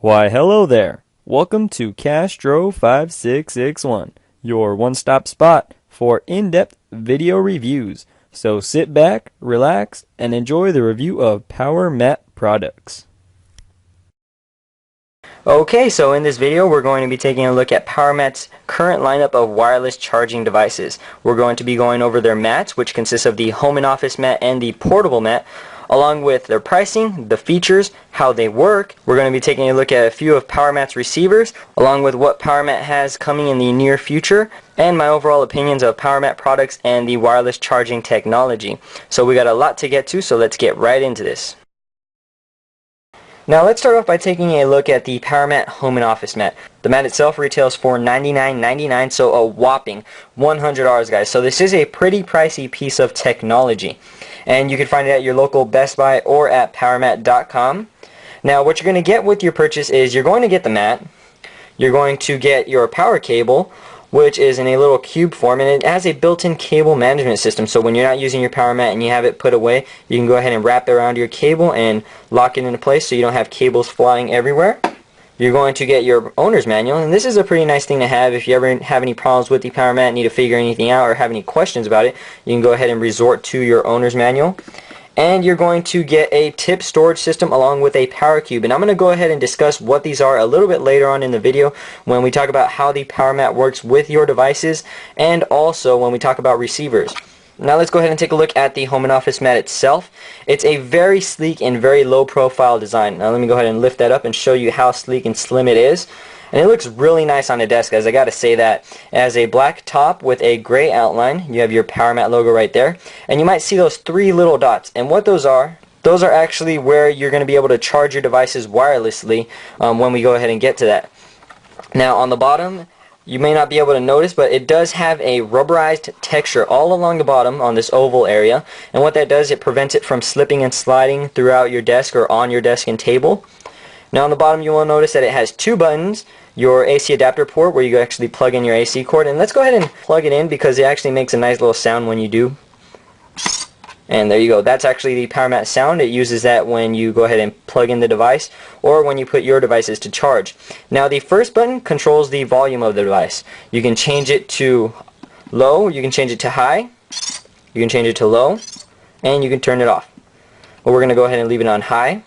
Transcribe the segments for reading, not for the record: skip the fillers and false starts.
Why, hello there. Welcome to Castro 5661, your one-stop spot for in-depth video reviews. So sit back, relax, and enjoy the review of Powermat Products. Okay, so in this video we're going to be taking a look at Powermat's current lineup of wireless charging devices. We're going to be going over their mats, which consists of the home and office mat and the portable mat, along with their pricing, the features, how they work. We're going to be taking a look at a few of Powermat's receivers, along with what Powermat has coming in the near future, and my overall opinions of Powermat products and the wireless charging technology. So we got a lot to get to, so let's get right into this. Now let's start off by taking a look at the Powermat home and office mat. The mat itself retails for $99.99, so a whopping $100, guys. So this is a pretty pricey piece of technology, and you can find it at your local Best Buy or at powermat.com. Now what you're going to get with your purchase is you're going to get the mat, you're going to get your power cable, which is in a little cube form, and it has a built-in cable management system. So when you're not using your Powermat and you have it put away, you can go ahead and wrap it around your cable and lock it into place so you don't have cables flying everywhere. You're going to get your owner's manual, and this is a pretty nice thing to have if you ever have any problems with the Powermat, need to figure anything out, or have any questions about it. You can go ahead and resort to your owner's manual. And you're going to get a tip storage system along with a power cube, and I'm going to go ahead and discuss what these are a little bit later on in the video when we talk about how the Powermat works with your devices, and also when we talk about receivers. Now let's go ahead and take a look at the home and office mat itself. It's a very sleek and very low profile design. Now let me go ahead and lift that up and show you how sleek and slim it is. And it looks really nice on the desk, guys. I gotta say that. It has a black top with a gray outline. You have your Powermat logo right there. And you might see those three little dots. And what those are actually where you're going to be able to charge your devices wirelessly when we go ahead and get to that. Now on the bottom, you may not be able to notice, but it does have a rubberized texture all along the bottom on this oval area. And what that does, it prevents it from slipping and sliding throughout your desk or on your desk and table. Now on the bottom you will notice that it has two buttons, your AC adapter port where you actually plug in your AC cord, and let's go ahead and plug it in because it actually makes a nice little sound when you do. And there you go, that's actually the Powermat sound. It uses that when you go ahead and plug in the device or when you put your devices to charge. Now the first button controls the volume of the device. You can change it to low, you can change it to high, you can change it to low, and you can turn it off. But we're going to go ahead and leave it on high.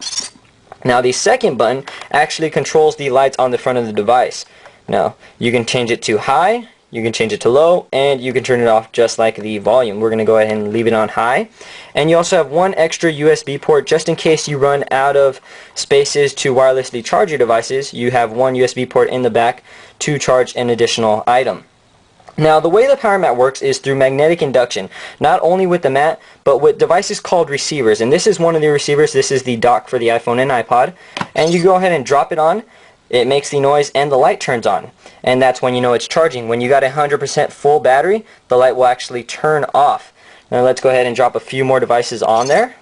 Now the second button actually controls the lights on the front of the device. Now you can change it to high, you can change it to low, and you can turn it off just like the volume. We're going to go ahead and leave it on high. And you also have one extra USB port just in case you run out of spaces to wirelessly charge your devices. You have one USB port in the back to charge an additional item. Now the way the Powermat works is through magnetic induction, not only with the mat, but with devices called receivers. And this is one of the receivers. This is the dock for the iPhone and iPod. And you go ahead and drop it on, it makes the noise and the light turns on. And that's when you know it's charging. When you got 100% full battery, the light will actually turn off. Now let's go ahead and drop a few more devices on there.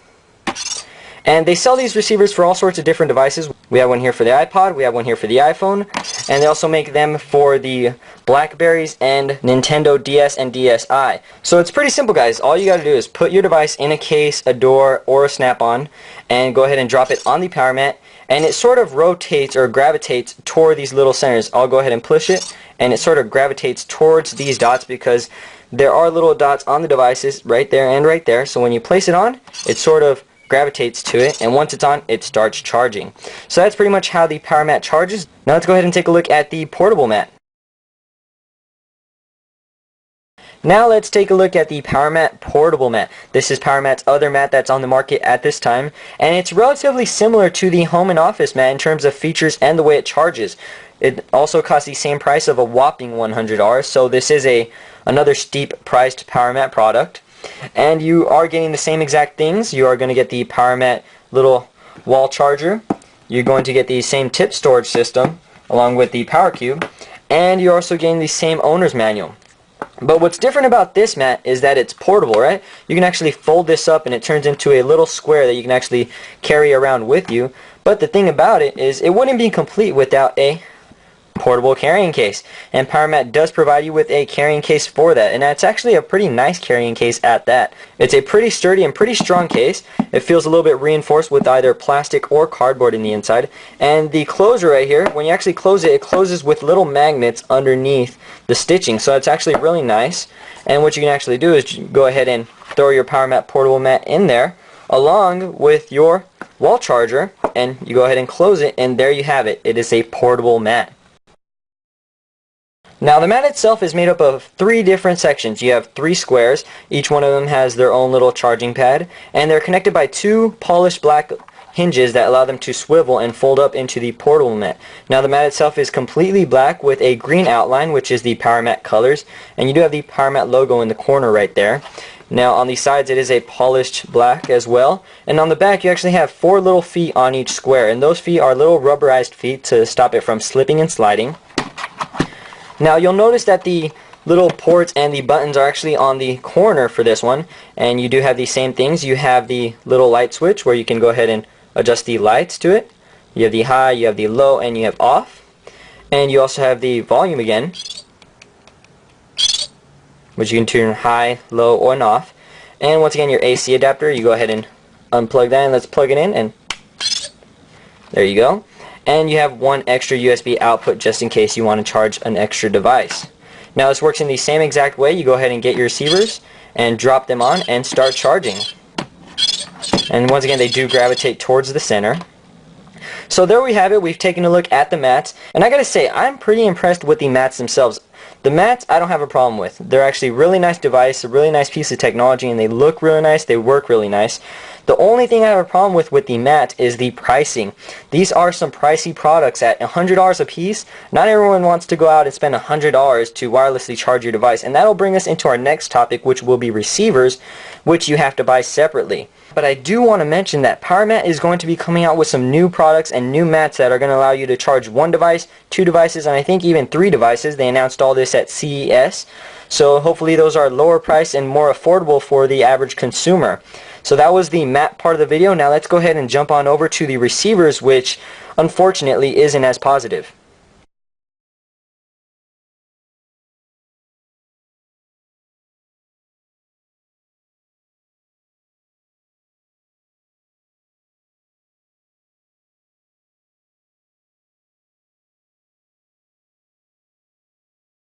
And they sell these receivers for all sorts of different devices. We have one here for the iPod, we have one here for the iPhone, and they also make them for the Blackberries and Nintendo DS and DSi. So it's pretty simple, guys. All you gotta do is put your device in a case, a door, or a snap-on, and go ahead and drop it on the Powermat, and it sort of rotates or gravitates toward these little centers. I'll go ahead and push it, and it sort of gravitates towards these dots because there are little dots on the devices right there and right there. So when you place it on, it sort of gravitates to it, and once it's on, it starts charging. So that's pretty much how the Powermat charges. Now let's go ahead and take a look at the portable mat. Now let's take a look at the Powermat portable mat. This is Powermat's other mat that's on the market at this time, and it's relatively similar to the home and office mat in terms of features and the way it charges. It also costs the same price of a whopping $100, so this is another steep priced Powermat product. And you are getting the same exact things. You are going to get the Powermat little wall charger. You're going to get the same tip storage system along with the power cube. And you're also getting the same owner's manual. But what's different about this mat is that it's portable, right? You can actually fold this up and it turns into a little square that you can actually carry around with you. But the thing about it is it wouldn't be complete without a portable carrying case. And Powermat does provide you with a carrying case for that, and that's actually a pretty nice carrying case at that. It's a pretty sturdy and pretty strong case. It feels a little bit reinforced with either plastic or cardboard in the inside. And the closer right here, when you actually close it, it closes with little magnets underneath the stitching, so it's actually really nice. And what you can actually do is go ahead and throw your Powermat portable mat in there along with your wall charger, and you go ahead and close it, and there you have it. It is a portable mat. Now the mat itself is made up of 3 different sections. You have 3 squares. Each one of them has their own little charging pad, and they're connected by 2 polished black hinges that allow them to swivel and fold up into the portable mat. Now the mat itself is completely black with a green outline, which is the Powermat colors, and you do have the Powermat logo in the corner right there. Now on the sides it is a polished black as well, and on the back you actually have 4 little feet on each square, and those feet are little rubberized feet to stop it from slipping and sliding. Now you'll notice that the little ports and the buttons are actually on the corner for this one, and you do have the same things. You have the little light switch where you can go ahead and adjust the lights to it. You have the high, you have the low, and you have off, and you also have the volume again, which you can turn high, low, or off. And once again, your AC adapter, you go ahead and unplug that, and let's plug it in, and there you go. And you have 1 extra USB output just in case you want to charge an extra device. Now this works in the same exact way. You go ahead and get your receivers and drop them on and start charging. And once again, they do gravitate towards the center. So there we have it. We've taken a look at the mats, and I gotta say, I'm pretty impressed with the mats themselves. The mats I don't have a problem with. They're actually a really nice device, a really nice piece of technology, and they look really nice, they work really nice. The only thing I have a problem with the mat is the pricing. These are some pricey products at $100 a piece. Not everyone wants to go out and spend $100 to wirelessly charge your device, and that'll bring us into our next topic, which will be receivers, which you have to buy separately. But I do want to mention that Powermat is going to be coming out with some new products and new mats that are going to allow you to charge 1 device, 2 devices, and I think even 3 devices. They announced all this at CES. So hopefully those are lower priced and more affordable for the average consumer. So that was the mat part of the video. Now let's go ahead and jump on over to the receivers, which unfortunately isn't as positive.